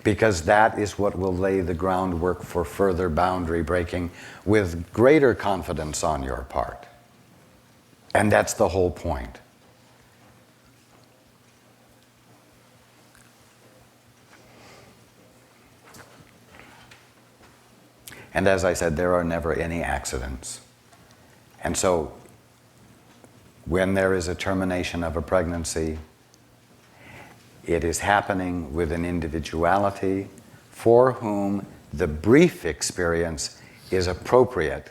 because that is what will lay the groundwork for further boundary breaking with greater confidence on your part. And that's the whole point. And as I said, there are never any accidents. And so, when there is a termination of a pregnancy, it is happening with an individuality for whom the brief experience is appropriate,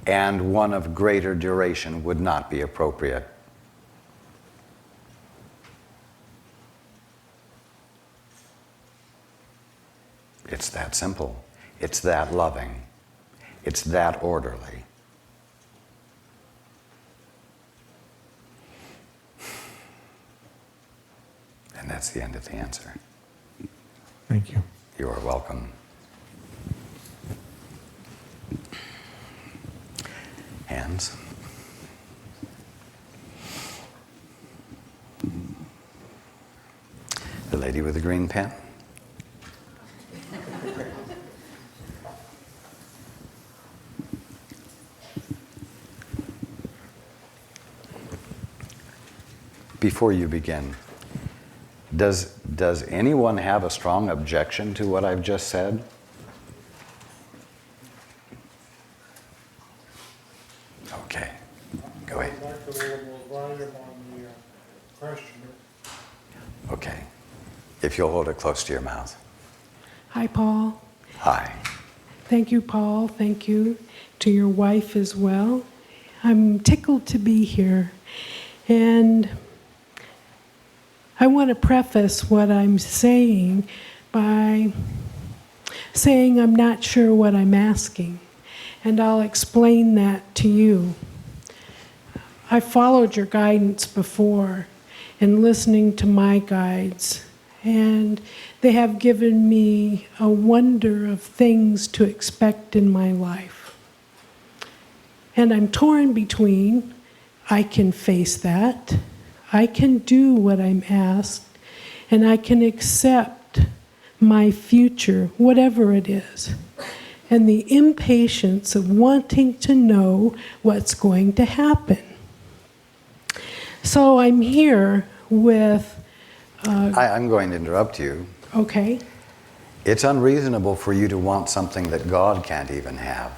and one of greater duration would not be appropriate. It's that simple. It's that loving. It's that orderly. And that's the end of the answer. Thank you. You are welcome. Hands. The lady with the green pen. Before you begin, does anyone have a strong objection to what I've just said? Okay, go ahead. I'd like a little more volume on the questioner. Okay, if you'll hold it close to your mouth. Hi, Paul. Hi. Thank you, Paul. Thank you to your wife as well. I'm tickled to be here. And I want to preface what I'm saying by saying I'm not sure what I'm asking. And I'll explain that to you. I followed your guidance before in listening to my guides, and they have given me a wonder of things to expect in my life. And I'm torn between, I can face that, I can do what I'm asked, and I can accept my future, whatever it is, and the impatience of wanting to know what's going to happen. So I'm here with... I'm going to interrupt you. Okay. It's unreasonable for you to want something that God can't even have,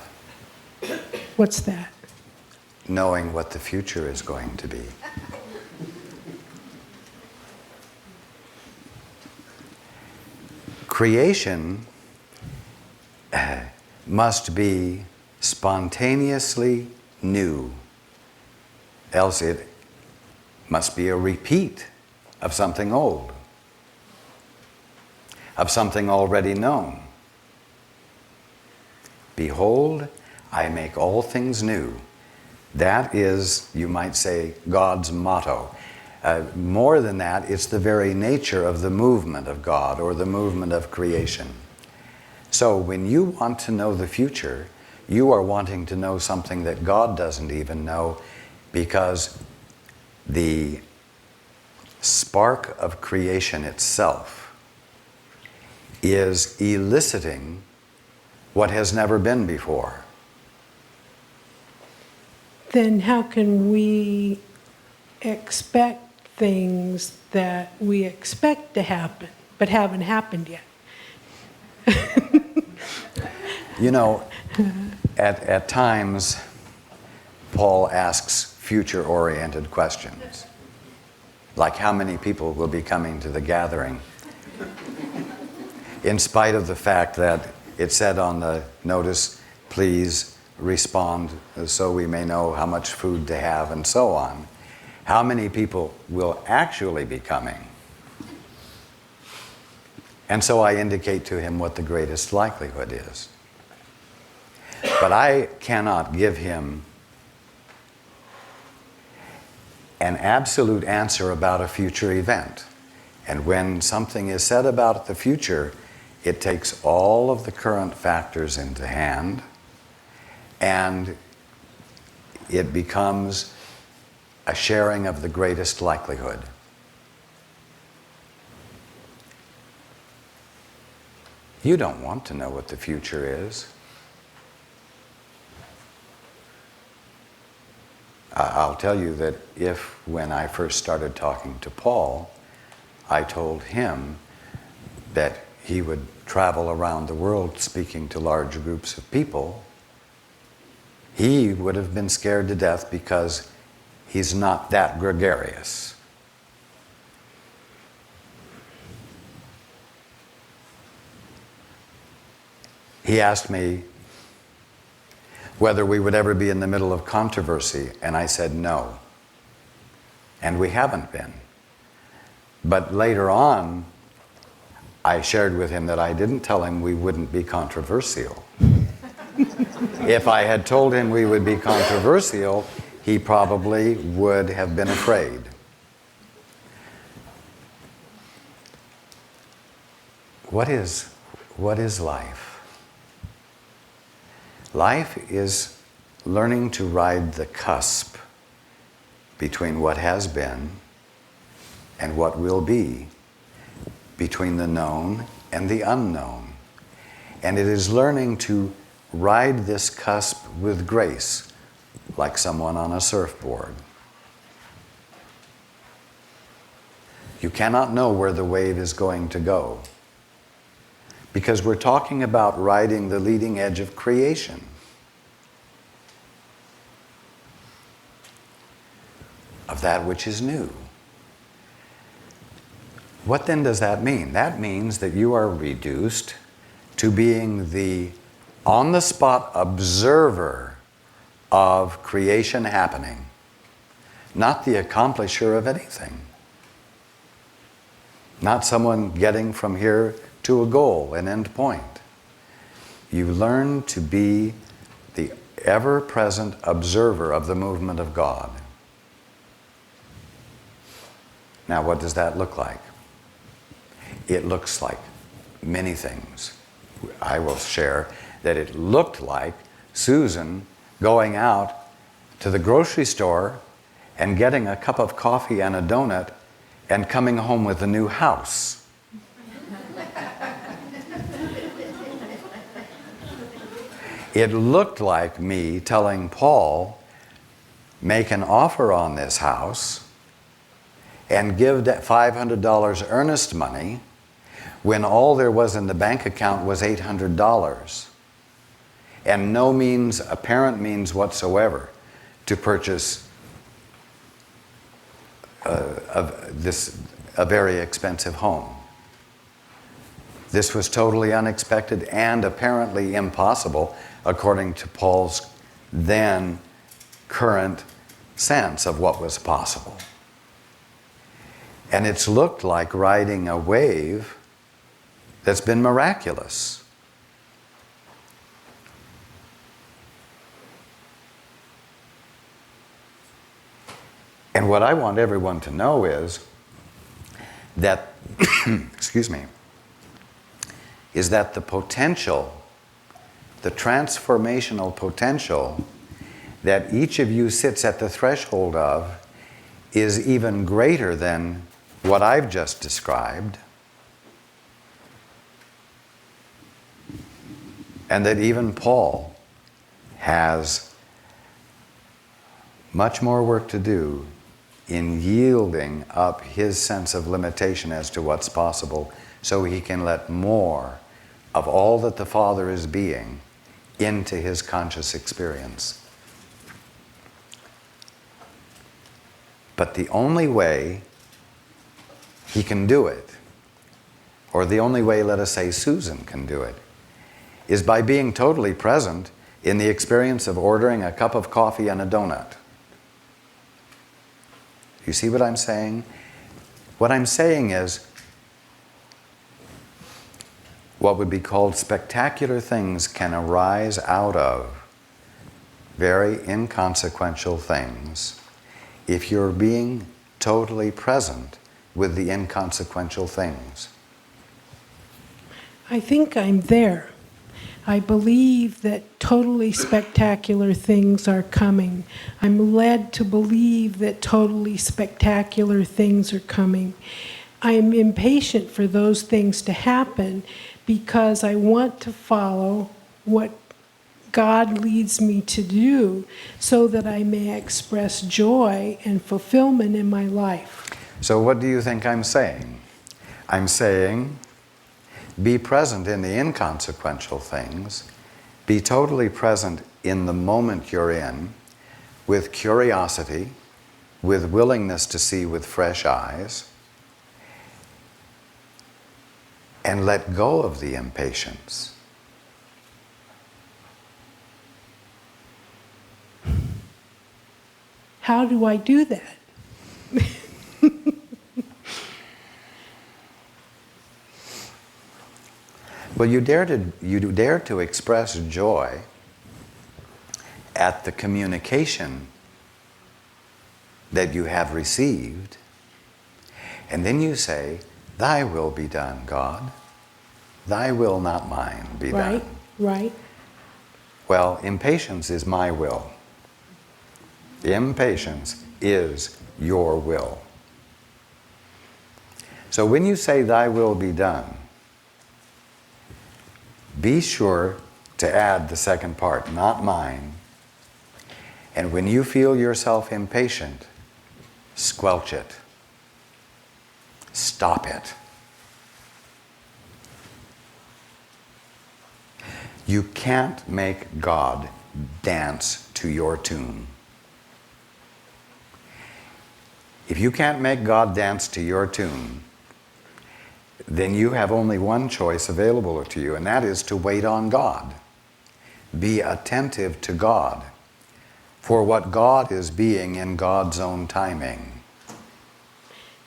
What's that? knowing what the future is going to be. Creation must be spontaneously new, else it must be a repeat of something old, of something already known. Behold, I make all things new. That is, you might say, God's motto. More than that, it's the very nature of the movement of God or the movement of creation. So when you want to know the future, you are wanting to know something that God doesn't even know, because the spark of creation itself is eliciting what has never been before. Then how can we expect things that we expect to happen, but haven't happened yet? You know, at times, Paul asks future-oriented questions, like how many people will be coming to the gathering, in spite of the fact that it said on the notice, please respond so we may know how much food to have and so on. How many people will actually be coming? And so I indicate to him what the greatest likelihood is. But I cannot give him an absolute answer about a future event. And when something is said about the future, it takes all of the current factors into hand, and it becomes a sharing of the greatest likelihood. You don't want to know what the future is. I'll tell you that when I first started talking to Paul, I told him that he would travel around the world speaking to large groups of people, he would have been scared to death because he's not that gregarious. He asked me whether we would ever be in the middle of controversy, and I said no. And we haven't been. But later on, I shared with him that I didn't tell him we wouldn't be controversial. If I had told him we would be controversial, he probably would have been afraid. What is life? Life is learning to ride the cusp between what has been and what will be, between the known and the unknown. And it is learning to ride this cusp with grace, like someone on a surfboard. You cannot know where the wave is going to go, because we're talking about riding the leading edge of creation. Of that which is new. What then does that mean? That means that you are reduced to being the on-the-spot observer of creation happening, not the accomplisher of anything. Not someone getting from here to a goal, an end point. You learn to be the ever-present observer of the movement of God. Now, what does that look like? It looks like many things. I will share that it looked like Susan going out to the grocery store and getting a cup of coffee and a donut and coming home with a new house. It looked like me telling Paul, make an offer on this house and give that $500 earnest money when all there was in the bank account was $800 and no apparent means whatsoever to purchase a very expensive home. This was totally unexpected and apparently impossible according to Paul's then current sense of what was possible. And it's looked like riding a wave that's been miraculous. And what I want everyone to know is that, excuse me, is that the potential, the transformational potential that each of you sits at the threshold of is even greater than what I've just described, and that even Paul has much more work to do in yielding up his sense of limitation as to what's possible so he can let more of all that the Father is being into his conscious experience. But the only way he can do it, or the only way, let us say, Susan can do it, is by being totally present in the experience of ordering a cup of coffee and a donut. You see what I'm saying? What I'm saying is, what would be called spectacular things can arise out of very inconsequential things if you're being totally present with the inconsequential things. I think I'm there. I believe that totally spectacular things are coming. I'm led to believe that totally spectacular things are coming. I'm impatient for those things to happen because I want to follow what God leads me to do so that I may express joy and fulfillment in my life. So what do you think I'm saying? I'm saying, be present in the inconsequential things. Be totally present in the moment you're in, with curiosity, with willingness to see with fresh eyes, and let go of the impatience. How do I do that? Well, you dare to express joy at the communication that you have received, and then you say, "Thy will be done, God. Thy will, not mine, be Right, done." right. Well, impatience is my will. Impatience is your will. So when you say, "Thy will be done," be sure to add the second part, "not mine." And when you feel yourself impatient, squelch it. Stop it. You can't make God dance to your tune. If you can't make God dance to your tune, then you have only one choice available to you, and that is to wait on God. Be attentive to God for what God is being in God's own timing.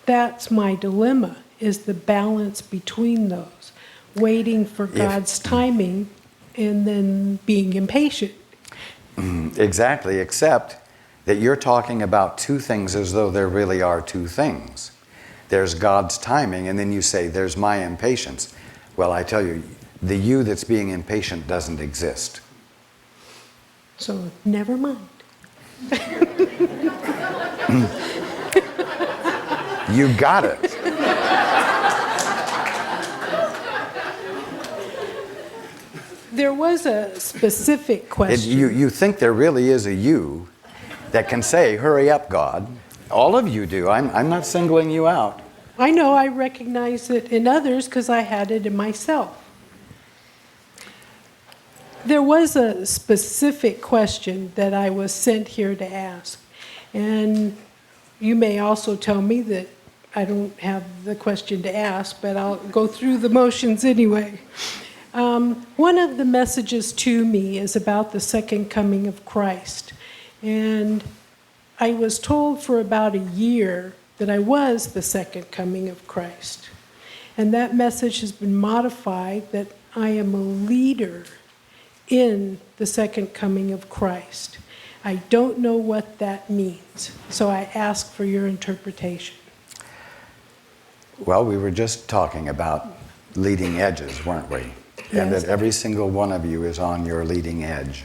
That's my dilemma, is the balance between those. Waiting for God's timing and then being impatient. Exactly, except that you're talking about two things as though there really are two things. There's God's timing, and then you say, "There's my impatience." Well, I tell you, the you that's being impatient doesn't exist. So never mind. You got it. There was a specific question. You think there really is a you that can say, "Hurry up, God." All of you do. I'm not singling you out. I know, I recognize it in others because I had it in myself. There was a specific question that I was sent here to ask. And you may also tell me that I don't have the question to ask, but I'll go through the motions anyway. One of the messages to me is about the second coming of Christ. And I was told for about a year that I was the second coming of Christ. And that message has been modified that I am a leader in the second coming of Christ. I don't know what that means, so I ask for your interpretation. Well, we were just talking about leading edges, weren't we? And Yes. that every single one of you is on your leading edge.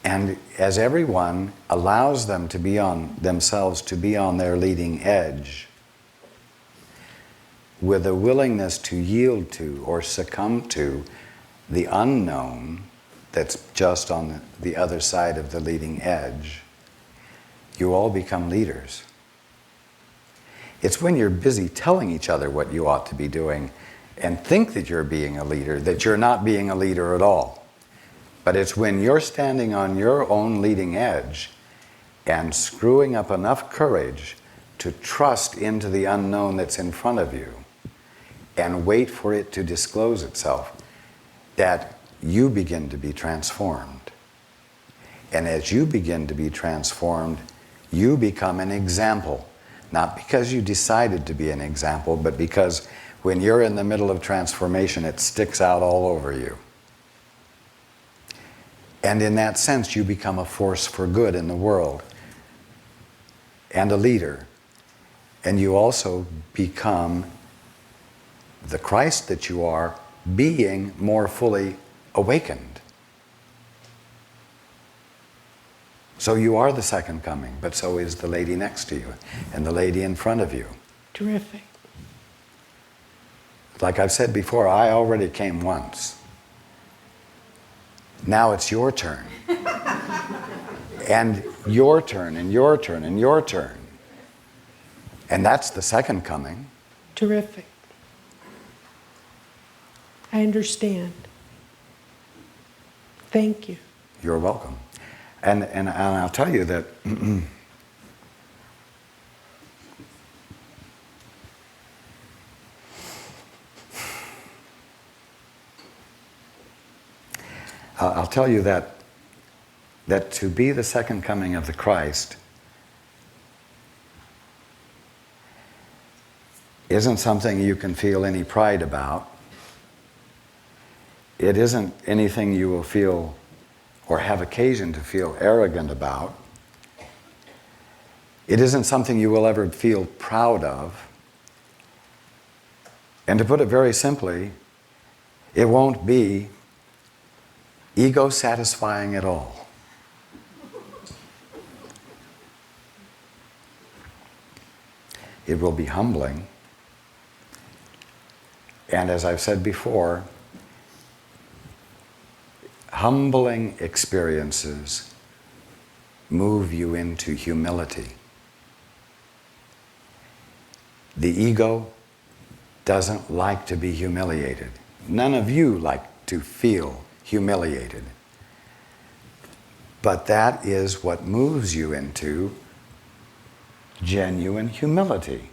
And as everyone allows them to be on themselves to be on their leading edge, with a willingness to yield to or succumb to the unknown that's just on the other side of the leading edge, you all become leaders. It's when you're busy telling each other what you ought to be doing and think that you're being a leader that you're not being a leader at all. But it's when you're standing on your own leading edge and screwing up enough courage to trust into the unknown that's in front of you and wait for it to disclose itself that you begin to be transformed. And as you begin to be transformed, you become an example. Not because you decided to be an example, but because when you're in the middle of transformation, it sticks out all over you. And in that sense, you become a force for good in the world and a leader. And you also become the Christ that you are, being more fully awakened. So you are the second coming, but so is the lady next to you and the lady in front of you. Terrific. Like I've said before, I already came once. Now it's your turn. And your turn, and your turn, and your turn. And that's the second coming. Terrific. I understand. Thank you. You're welcome. And I'll tell you that I'll tell you that to be the second coming of the Christ isn't something you can feel any pride about. It isn't anything you will feel or have occasion to feel arrogant about. It isn't something you will ever feel proud of. And to put it very simply, it won't be ego satisfying at all. It will be humbling. And as I've said before, humbling experiences move you into humility. The ego doesn't like to be humiliated. None of you like to feel humiliated. But that is what moves you into genuine humility.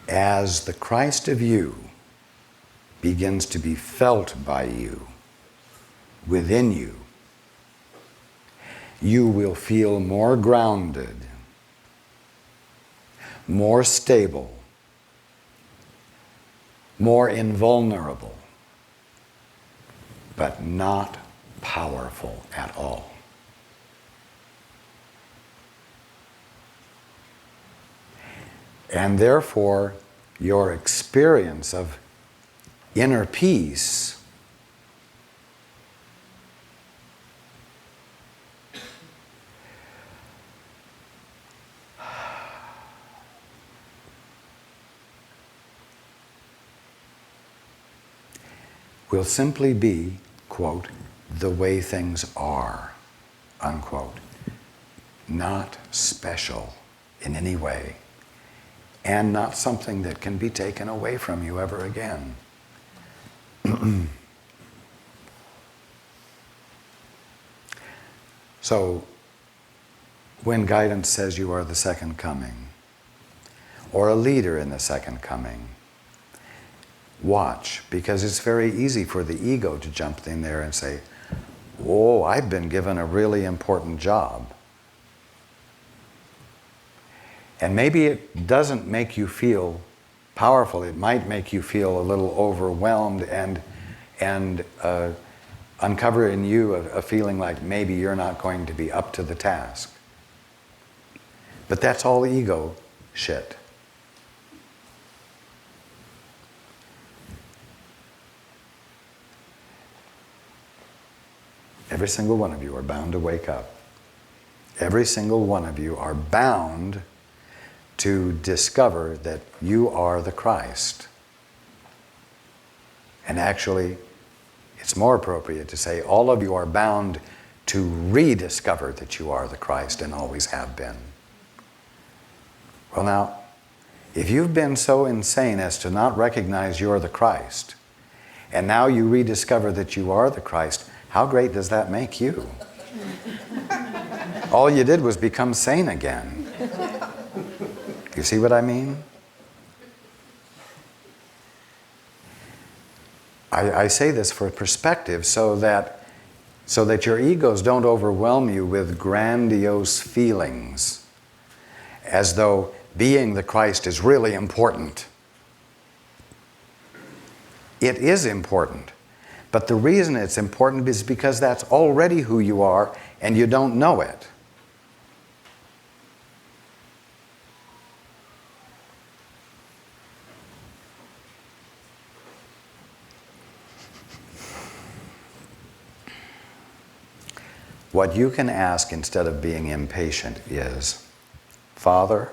As the Christ of you begins to be felt by you, within you, you will feel more grounded, more stable, more invulnerable, but not powerful at all. And therefore, your experience of inner peace will simply be, quote, the way things are, unquote. Not special in any way, and not something that can be taken away from you ever again. So, when guidance says you are the second coming, or a leader in the second coming, watch, because it's very easy for the ego to jump in there and say, "Oh, I've been given a really important job." And maybe it doesn't make you feel powerful. It might make you feel a little overwhelmed and uncover in you a feeling like maybe you're not going to be up to the task. But that's all ego shit. Every single one of you are bound to wake up. Every single one of you are bound to discover that you are the Christ. And actually, it's more appropriate to say all of you are bound to rediscover that you are the Christ and always have been. Well now, if you've been so insane as to not recognize you're the Christ, and now you rediscover that you are the Christ, how great does that make you? All you did was become sane again. You see what I mean? I say this for perspective so that your egos don't overwhelm you with grandiose feelings, as though being the Christ is really important. It is important. But the reason it's important is because that's already who you are and you don't know it. What you can ask instead of being impatient is, Father,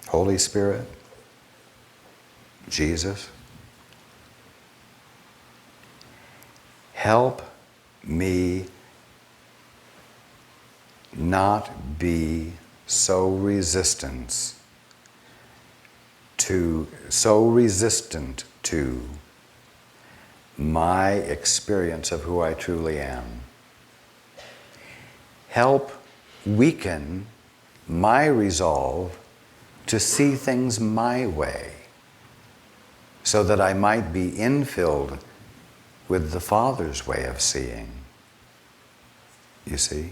Holy Spirit, Jesus, help me not be so resistant to my experience of who I truly am. Help weaken my resolve to see things my way, so that I might be infilled with the Father's way of seeing. You see?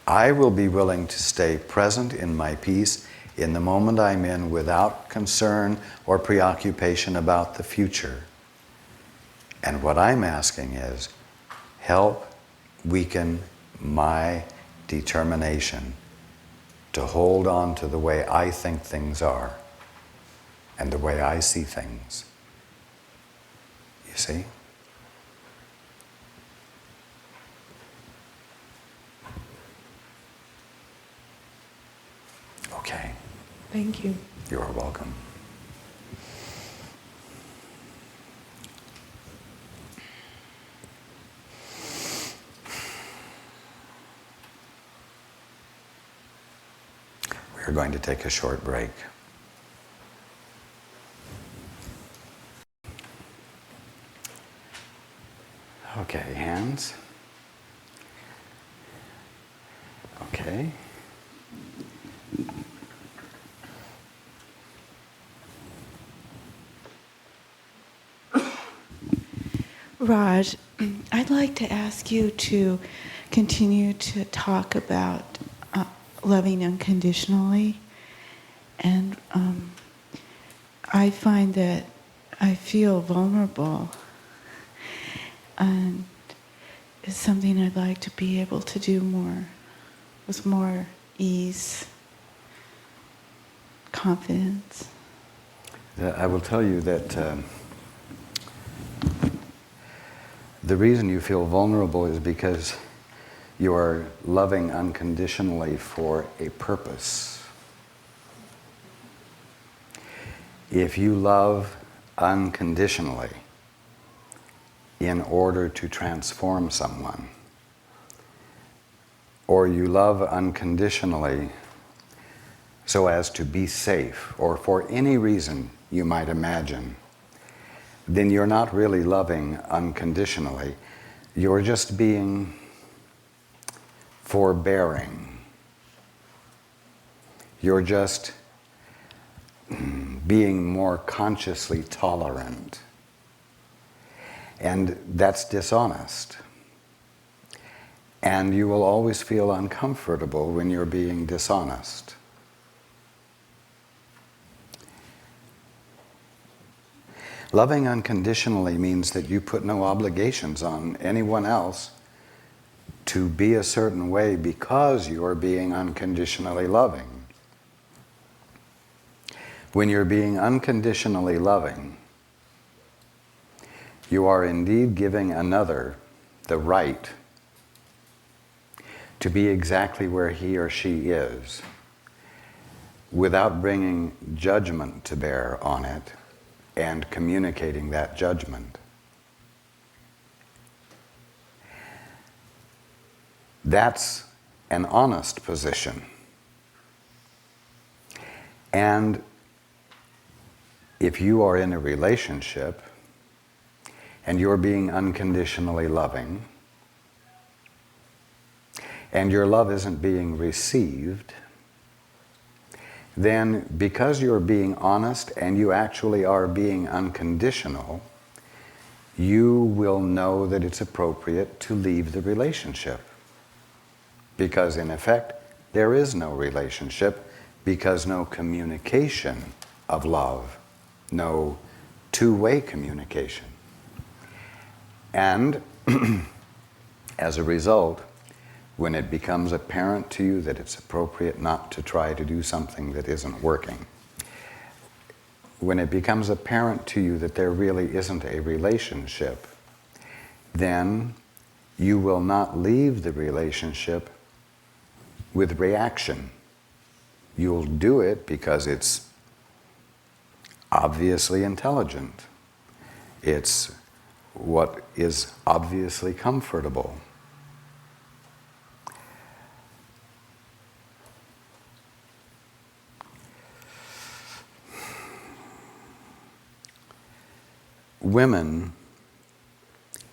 I will be willing to stay present in my peace in the moment I'm in without concern or preoccupation about the future. And what I'm asking is, help weaken my determination to hold on to the way I think things are and the way I see things. You see? Okay. Thank you. You are welcome. We're going to take a short break. Okay, hands. Okay. Raj, I'd like to ask you to continue to talk about loving unconditionally. And I find that I feel vulnerable, and it's something I'd like to be able to do more, with more ease, confidence. I will tell you that the reason you feel vulnerable is because you are loving unconditionally for a purpose. If you love unconditionally in order to transform someone, or you love unconditionally so as to be safe, or for any reason you might imagine, then you're not really loving unconditionally. You're just being forbearing. You're just being more consciously tolerant. And that's dishonest. And you will always feel uncomfortable when you're being dishonest. Loving unconditionally means that you put no obligations on anyone else to be a certain way because you are being unconditionally loving. When you're being unconditionally loving, you are indeed giving another the right to be exactly where he or she is, without bringing judgment to bear on it and communicating that judgment. That's an honest position. And if you are in a relationship and you're being unconditionally loving, and your love isn't being received, then because you're being honest and you actually are being unconditional, you will know that it's appropriate to leave the relationship. Because in effect, there is no relationship, because no communication of love, no two-way communication. And as a result, when it becomes apparent to you that it's appropriate not to try to do something that isn't working, when it becomes apparent to you that there really isn't a relationship, then you will not leave the relationship with reaction. You'll do it because it's obviously intelligent. It's what is obviously comfortable. Women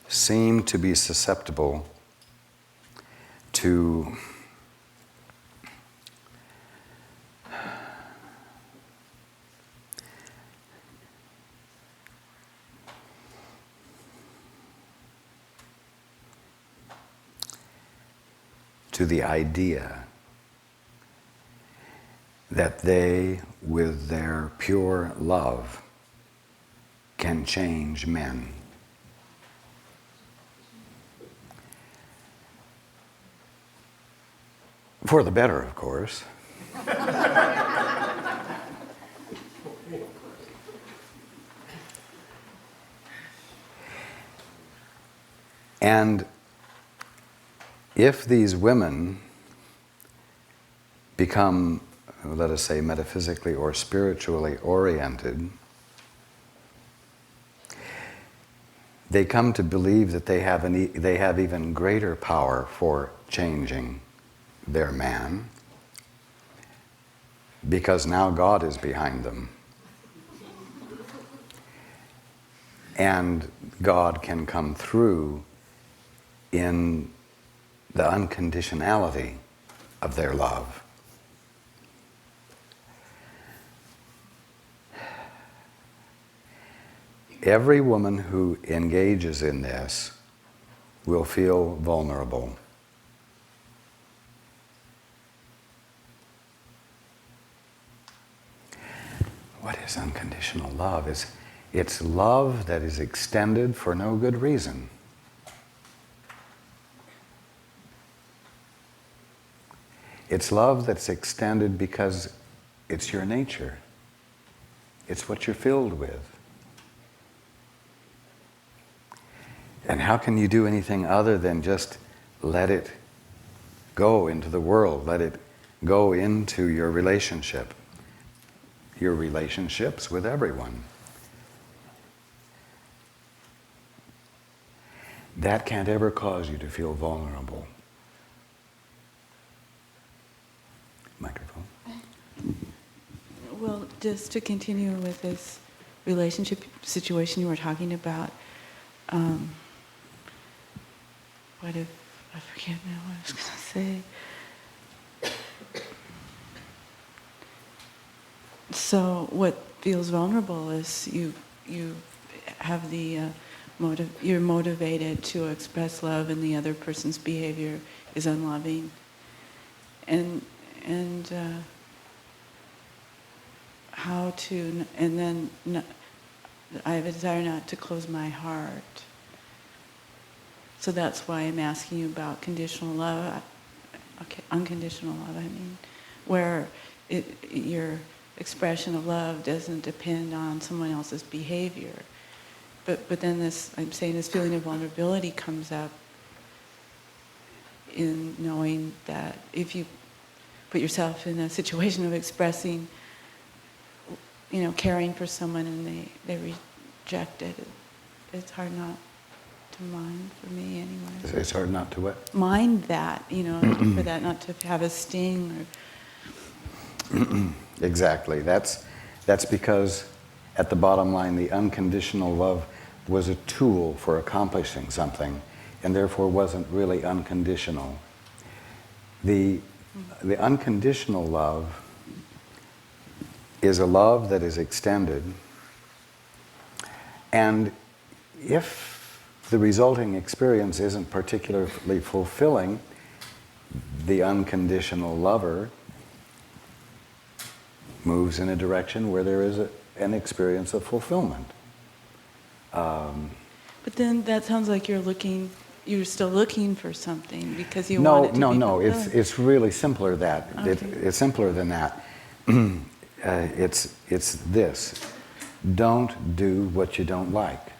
seem to be susceptible to the idea that they, with their pure love, can change men. For the better, of course. And if these women become, let us say, metaphysically or spiritually oriented, they come to believe that they have even greater power for changing their man, because now God is behind them. And God can come through in the unconditionality of their love. Every woman who engages in this will feel vulnerable. What is unconditional love? It's love that is extended for no good reason. It's love that's extended because it's your nature. It's what you're filled with. And how can you do anything other than just let it go into the world, let it go into your relationship, your relationships with everyone? That can't ever cause you to feel vulnerable. Microphone. Well, just to continue with this relationship situation you were talking about, what if, I forget now what I was going to say. So what feels vulnerable is you have the you're motivated to express love, and the other person's behavior is unloving, and how to, and then I have a desire not to close my heart. So that's why I'm asking you about conditional love, unconditional love, I mean, where your expression of love doesn't depend on someone else's behavior. But then I'm saying this feeling of vulnerability comes up in knowing that if you put yourself in a situation of expressing, caring for someone and they reject it, it's hard not to mind, for me anyway. It's hard not to what? Mind that, for that not to have a sting. Exactly. That's because at the bottom line, the unconditional love was a tool for accomplishing something, and therefore wasn't really unconditional. The unconditional love is a love that is extended, and if the resulting experience isn't particularly fulfilling, the unconditional lover moves in a direction where there is an experience of fulfillment. But then that sounds like you're still looking for something because you want it to be fulfilled. It's really simpler than that. Okay. It's simpler than that. It's this: don't do what you don't like.